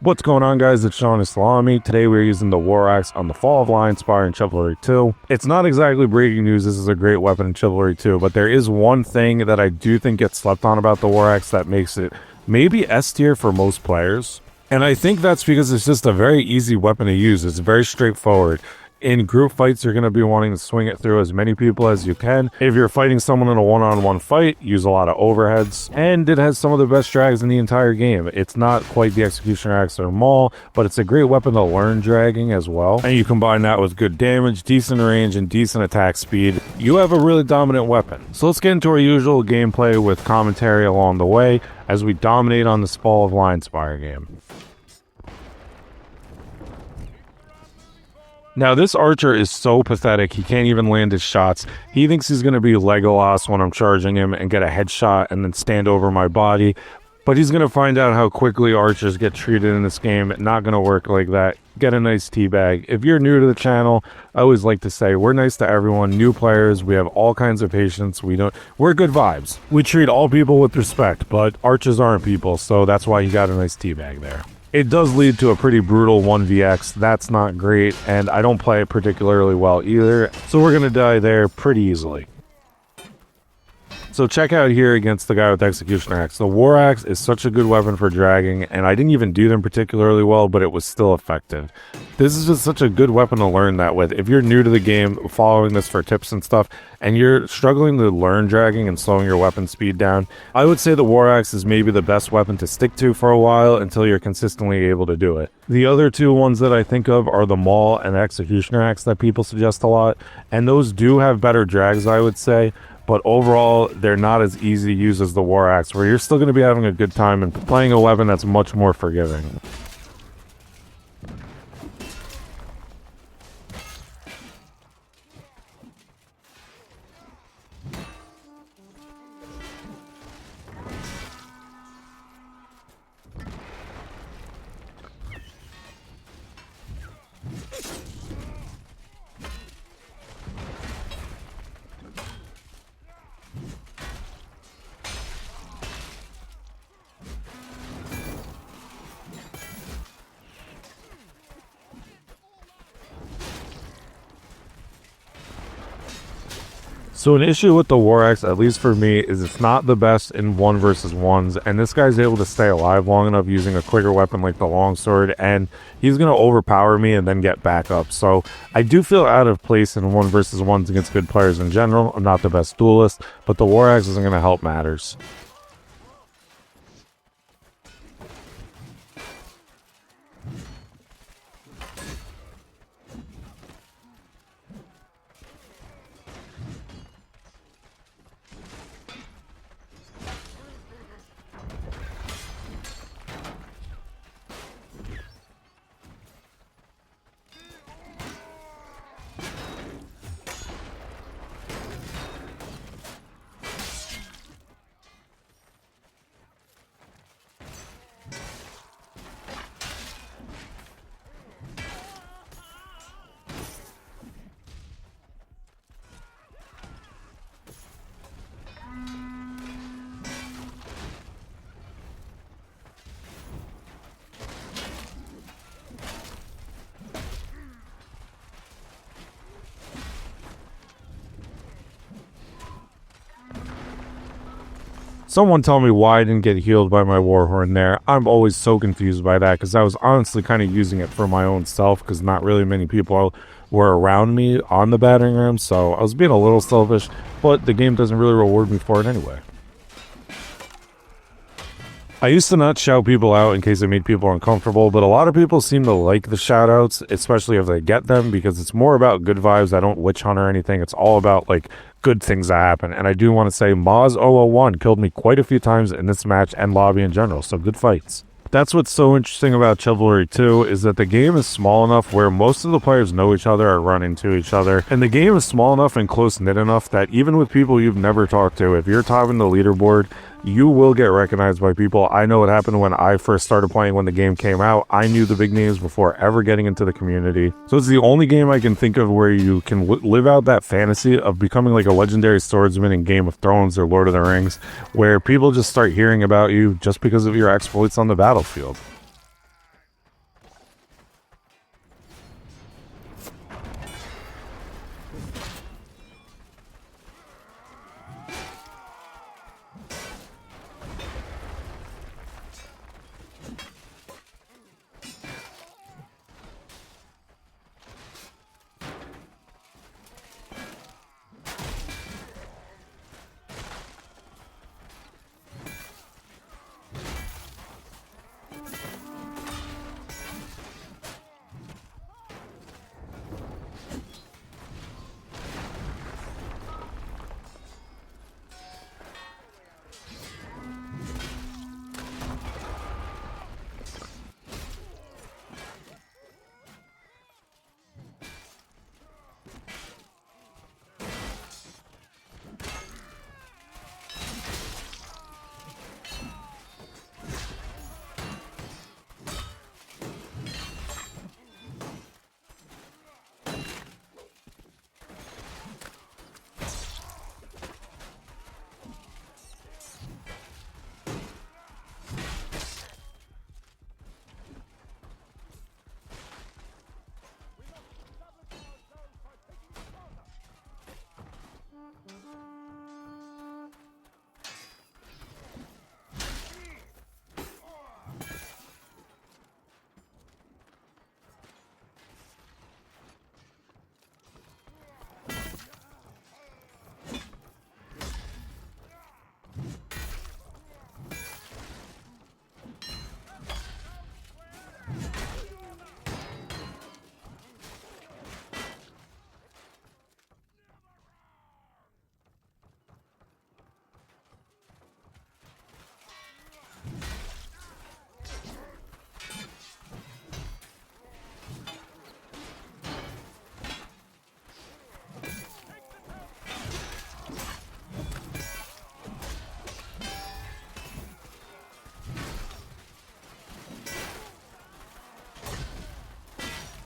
What's going on, guys? It's Sean Islami. Today we're using the War Axe on the Fall of Lionspire in Chivalry 2. It's not exactly breaking news, this is a great weapon in Chivalry 2, but there is one thing that I do think gets slept on about the War Axe that makes it maybe S tier for most players. And I think that's because it's just a very easy weapon to use. It's very straightforward. In group fights, you're going to be wanting to swing it through as many people as you can. If you're fighting someone in a one-on-one fight, use a lot of overheads. And it has some of the best drags in the entire game. It's not quite the Executioner Axe or Maul, but it's a great weapon to learn dragging as well. And you combine that with good damage, decent range, and decent attack speed. You have a really dominant weapon. So let's get into our usual gameplay with commentary along the way as we dominate on this Fall of Lionspire game. Now, this archer is so pathetic, he can't even land his shots. He thinks he's going to be Legolas when I'm charging him and get a headshot and then stand over my body. But he's going to find out how quickly archers get treated in this game. Not going to work like that. Get a nice teabag. If you're new to the channel, I always like to say we're nice to everyone. New players, we have all kinds of patience. We're good vibes. We treat all people with respect, but archers aren't people, so that's why you got a nice teabag there. It does lead to a pretty brutal 1vx, that's not great, and I don't play it particularly well either, so we're going to die there pretty easily. So check out here against the guy with the Executioner Axe. The War Axe is such a good weapon for dragging, and I didn't even do them particularly well, but it was still effective. This is just such a good weapon to learn that with. If you're new to the game, following this for tips and stuff, and you're struggling to learn dragging and slowing your weapon speed down, I would say the War Axe is maybe the best weapon to stick to for a while until you're consistently able to do it. The other two ones that I think of are the Maul and the Executioner Axe that people suggest a lot, and those do have better drags, I would say. But overall, they're not as easy to use as the War Axe, where you're still going to be having a good time and playing a weapon that's much more forgiving. So an issue with the War Axe, at least for me, is it's not the best in 1 versus 1s, and this guy's able to stay alive long enough using a quicker weapon like the longsword, and he's going to overpower me and then get back up. So I do feel out of place in 1 versus 1s against good players in general. I'm not the best duelist, but the War Axe isn't going to help matters. Someone tell me why I didn't get healed by my Warhorn there. I'm always so confused by that because I was honestly kind of using it for my own self because not really many people were around me on the battering ram, so I was being a little selfish, but the game doesn't really reward me for it anyway. I used to not shout people out in case it made people uncomfortable, but a lot of people seem to like the shout-outs, especially if they get them, because it's more about good vibes. I don't witch hunt or anything. It's all about, like, good things that happen. And I do want to say Moz001 killed me quite a few times in this match and lobby in general, so good fights. That's what's so interesting about Chivalry 2, is that the game is small enough where most of the players know each other or run into each other, and the game is small enough and close-knit enough that even with people you've never talked to, if you're top in the leaderboard, you will get recognized by people. I know what happened when I first started playing when the game came out. I knew the big names before ever getting into the community. So it's the only game I can think of where you can live out that fantasy of becoming like a legendary swordsman in Game of Thrones or Lord of the Rings, where people just start hearing about you just because of your exploits on the battlefield.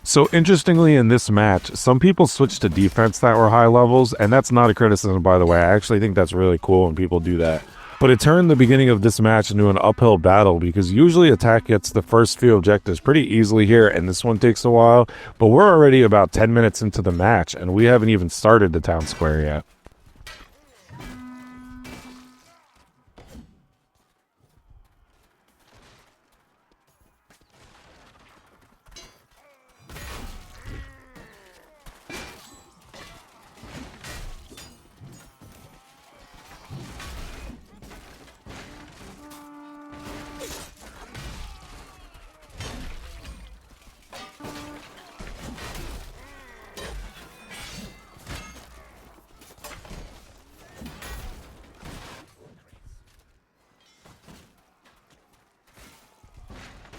So interestingly, in this match, some people switched to defense that were high levels, and that's not a criticism, by the way. I actually think that's really cool when people do that. But it turned the beginning of this match into an uphill battle because usually attack gets the first few objectives pretty easily here, and this one takes a while. But we're already about 10 minutes into the match, and we haven't even started the town square yet.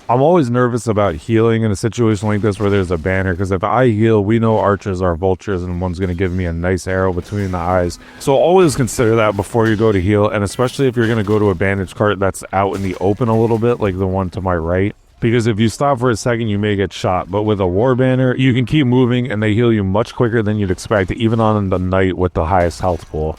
I'm always nervous about healing in a situation like this where there's a banner, because if I heal, we know archers are vultures and one's going to give me a nice arrow between the eyes. So always consider that before you go to heal, and especially if you're going to go to a bandage cart that's out in the open a little bit, like the one to my right. Because if you stop for a second, you may get shot. But with a war banner, you can keep moving and they heal you much quicker than you'd expect, even on the knight with the highest health pool.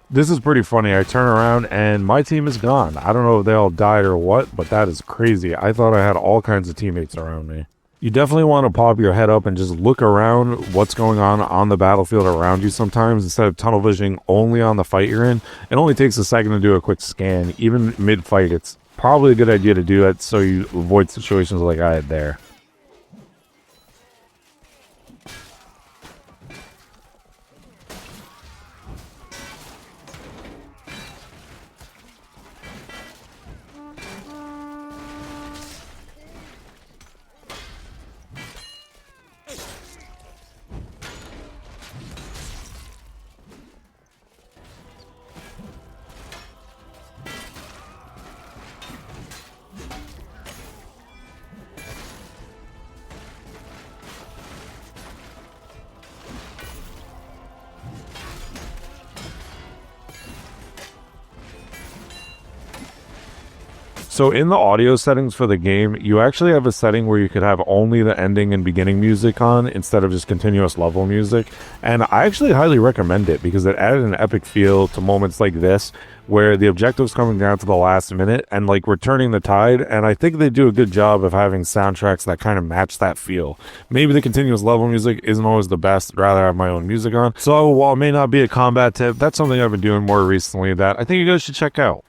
This is pretty funny. I turn around and my team is gone. I don't know if they all died or what, but that is crazy. I thought I had all kinds of teammates around me. You definitely want to pop your head up and just look around what's going on the battlefield around you sometimes, instead of tunnel visioning only on the fight you're in. It only takes a second to do a quick scan. Even mid-fight, it's probably a good idea to do that so you avoid situations like I had there. So in the audio settings for the game, you actually have a setting where you could have only the ending and beginning music on instead of just continuous level music. And I actually highly recommend it because it added an epic feel to moments like this where the objective's coming down to the last minute and like we're turning the tide. And I think they do a good job of having soundtracks that kind of match that feel. Maybe the continuous level music isn't always the best. I'd rather have my own music on. So while it may not be a combat tip, that's something I've been doing more recently that I think you guys should check out.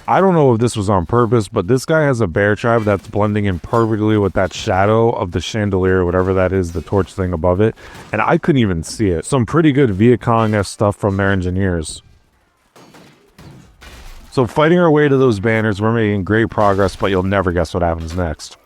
I don't know if this was on purpose, but this guy has a bear trap that's blending in perfectly with that shadow of the chandelier, whatever that is, the torch thing above it, and I couldn't even see it. Some pretty good Viet Cong-esque stuff from their engineers. So fighting our way to those banners, we're making great progress, but you'll never guess what happens next.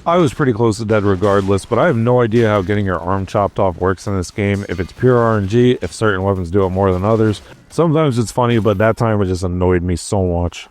I was pretty close to dead regardless, but I have no idea how getting your arm chopped off works in this game, if it's pure RNG, if certain weapons do it more than others. Sometimes it's funny, but that time it just annoyed me so much.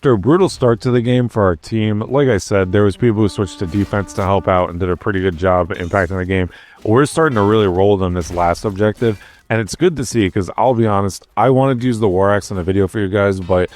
After a brutal start to the game for our team, like I said, there was people who switched to defense to help out and did a pretty good job impacting the game. We're starting to really roll on this last objective, and it's good to see because I'll be honest, I wanted to use the War Axe in the video for you guys, but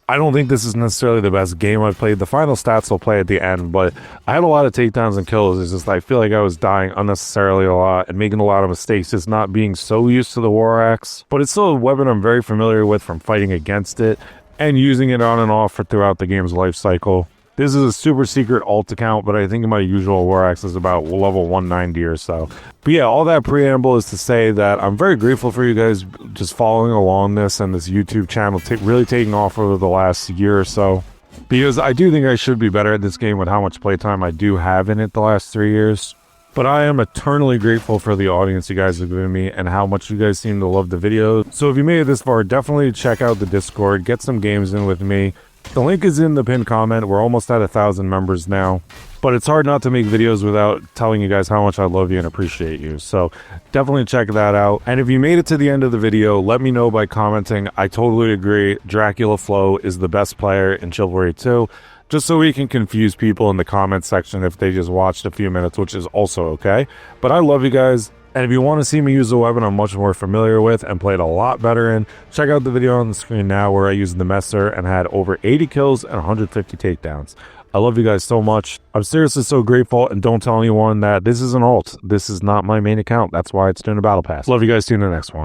I don't think this is necessarily the best game I've played. The final stats will play at the end, but I had a lot of takedowns and kills. It's just I feel like I was dying unnecessarily a lot and making a lot of mistakes, just not being so used to the War Axe. But it's still a weapon I'm very familiar with from fighting against it and using it on and off throughout the game's life cycle. This is a super secret alt account, but I think my usual War Axe is about level 190 or so. But yeah, all that preamble is to say that I'm very grateful for you guys just following along this and this YouTube channel really taking off over the last year or so. Because I do think I should be better at this game with how much playtime I do have in it the last 3 years. But I am eternally grateful for the audience you guys have given me and how much you guys seem to love the videos. So if you made it this far, definitely check out the Discord, get some games in with me. The link is in the pinned comment. We're almost at 1,000 members now. But it's hard not to make videos without telling you guys how much I love you and appreciate you. So definitely check that out. And if you made it to the end of the video, let me know by commenting. I totally agree. Dracula Flo is the best player in Chivalry 2. Just so we can confuse people in the comment section if they just watched a few minutes, which is also okay. But I love you guys. And if you want to see me use a weapon I'm much more familiar with and played a lot better in, check out the video on the screen now where I used the Messer and had over 80 kills and 150 takedowns. I love you guys so much. I'm seriously so grateful, and don't tell anyone that this is an alt. This is not my main account. That's why it's doing a battle pass. Love you guys. See you in the next one.